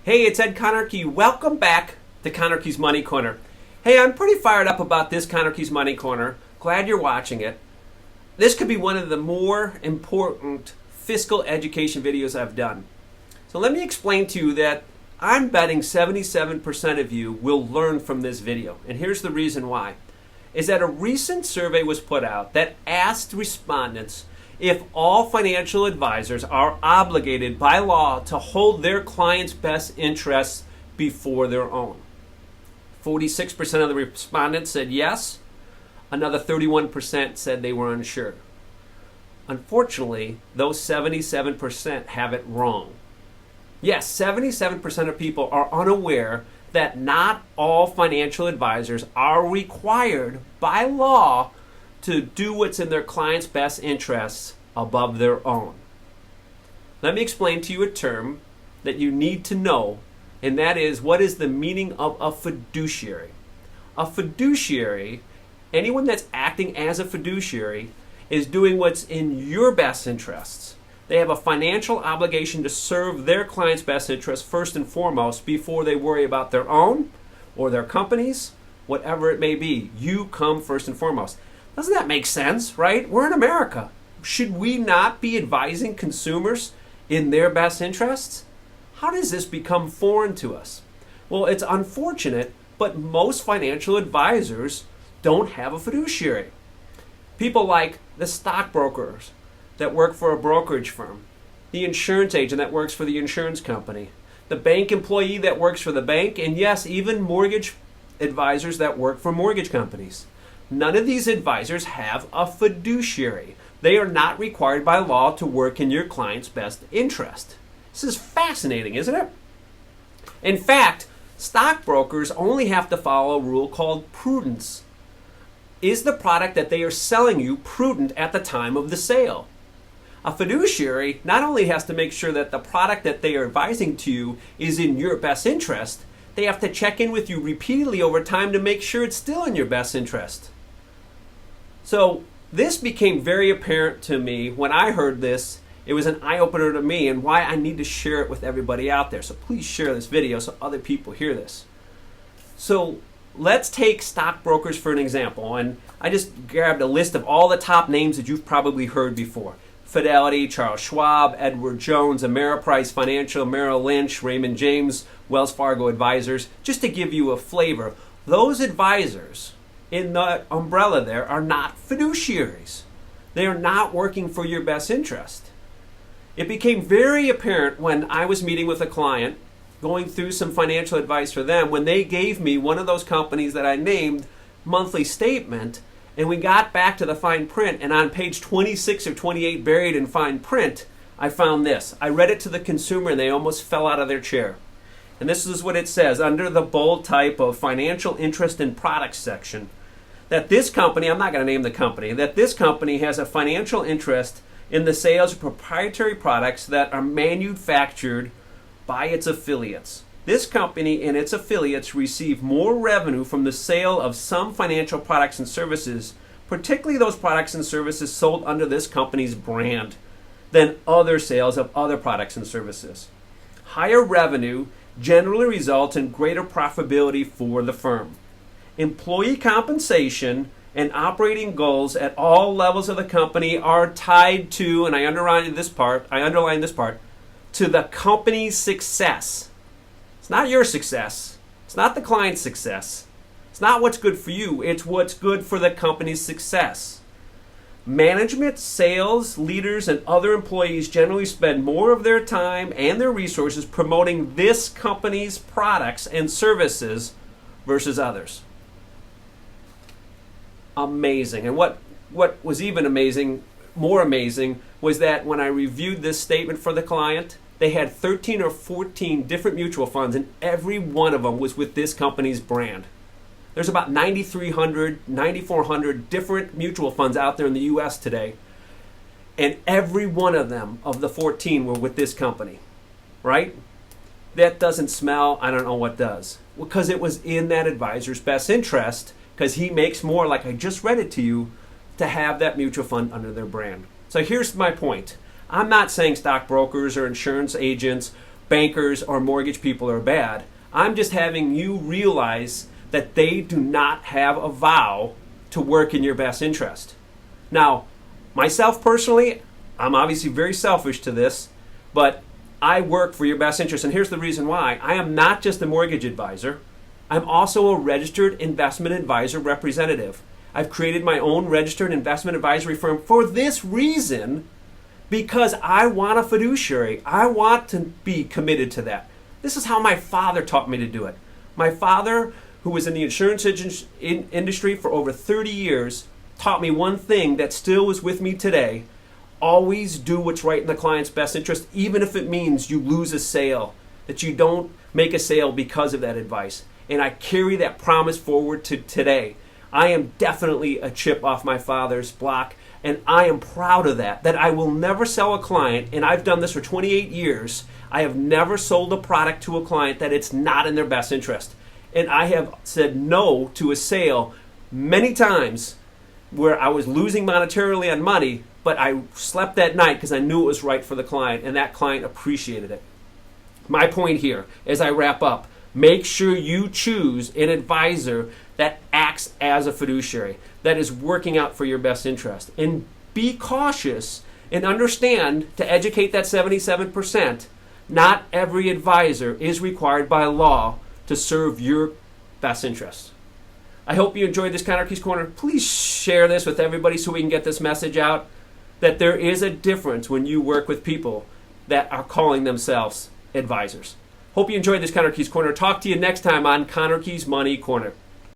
Hey, it's Ed Conarchy. Welcome back to Conarchy's Money Corner. Hey, I'm pretty fired up about this Conarchy's Money Corner. Glad you're watching it. This could be one of the more important fiscal education videos I've done. So let me explain to you that I'm betting 77% of you will learn from this video. And here's the reason why. Is that a recent survey was put out that asked respondents if all financial advisors are obligated by law to hold their clients' best interests before their own. 46% of the respondents said yes. Another 31% said they were unsure. Unfortunately, those 77% have it wrong. Yes, 77% of people are unaware that not all financial advisors are required by law to do what's in their clients' best interests above their own. Let me explain to you a term that you need to know, and that is, what is the meaning of a fiduciary? A fiduciary, anyone that's acting as a fiduciary, is doing what's in your best interests. They have a financial obligation to serve their clients' best interests first and foremost before they worry about their own or their companies, whatever it may be. You come first and foremost. Doesn't that make sense, right? We're in America. Should we not be advising consumers in their best interests? How does this become foreign to us? Well, it's unfortunate, but most financial advisors don't have a fiduciary. People like the stockbrokers that work for a brokerage firm, the insurance agent that works for the insurance company, the bank employee that works for the bank, and yes, even mortgage advisors that work for mortgage companies. None of these advisors have a fiduciary. They are not required by law to work in your client's best interest. This is fascinating, isn't it? In fact, stockbrokers only have to follow a rule called prudence. Is the product that they are selling you prudent at the time of the sale? A fiduciary not only has to make sure that the product that they are advising to you is in your best interest, they have to check in with you repeatedly over time to make sure it's still in your best interest. So this became very apparent to me when I heard this. It was an eye-opener to me and why I need to share it with everybody out there. So please share this video so other people hear this. So let's take stockbrokers for an example. And I just grabbed a list of all the top names that you've probably heard before. Fidelity, Charles Schwab, Edward Jones, Ameriprise Financial, Merrill Lynch, Raymond James, Wells Fargo Advisors, just to give you a flavor. Those advisors in the umbrella there are not fiduciaries. They are not working for your best interest. It became very apparent when I was meeting with a client, going through some financial advice for them, when they gave me one of those companies that I named monthly statement, and we got back to the fine print, and on page 26 or 28 buried in fine print, I found this. I read it to the consumer and they almost fell out of their chair. And this is what it says under the bold type of financial interest in products section, that this company, I'm not going to name the company, that this company has a financial interest in the sales of proprietary products that are manufactured by its affiliates. This company and its affiliates receive more revenue from the sale of some financial products and services, particularly those products and services sold under this company's brand, than other sales of other products and services. Higher revenue generally results in greater profitability for the firm. Employee compensation and operating goals at all levels of the company are tied to, and I underline this part, to the company's success. It's not your success. It's not the client's success. It's not what's good for you. It's what's good for the company's success. Management, sales, leaders, and other employees generally spend more of their time and their resources promoting this company's products and services versus others. Amazing. And what was even more amazing, was that when I reviewed this statement for the client, they had 13 or 14 different mutual funds, and every one of them was with this company's brand. There's about 9,300, 9,400 different mutual funds out there in the U.S. today, and every one of them, of the 14, were with this company, right? That doesn't smell, I don't know what does. Because it was in that advisor's best interest, because he makes more, like I just read it to you, to have that mutual fund under their brand. So here's my point. I'm not saying stockbrokers or insurance agents bankers or mortgage people are bad. I'm just having you realize that they do not have a vow to work in your best interest. Now, myself personally, I'm obviously very selfish to this, but I work for your best interest. And here's the reason why. I am not just a mortgage advisor. I'm also a registered investment advisor representative. I've created my own registered investment advisory firm for this reason, because I want a fiduciary. I want to be committed to that. This is how my father taught me to do it. My father, who was in the insurance industry for over 30 years, taught me one thing that still is with me today. Always do what's right in the client's best interest, even if it means you lose a sale, that you don't make a sale because of that advice. And I carry that promise forward to today. I am definitely a chip off my father's block, and I am proud of that I will never sell a client, and I've done this for 28 years. I have never sold a product to a client that it's not in their best interest. And I have said no to a sale many times where I was losing monetarily on money, but I slept that night because I knew it was right for the client, and that client appreciated it. My point here, as I wrap up, make sure you choose an advisor that acts as a fiduciary, that is working out for your best interest. And be cautious and understand, to educate that 77%, not every advisor is required by law to serve your best interests. I hope you enjoyed this Conarchy's Corner. Please share this with everybody so we can get this message out, that there is a difference when you work with people that are calling themselves advisors. Hope you enjoyed this Conarchy's Corner. Talk to you next time on Conarchy's Money Corner.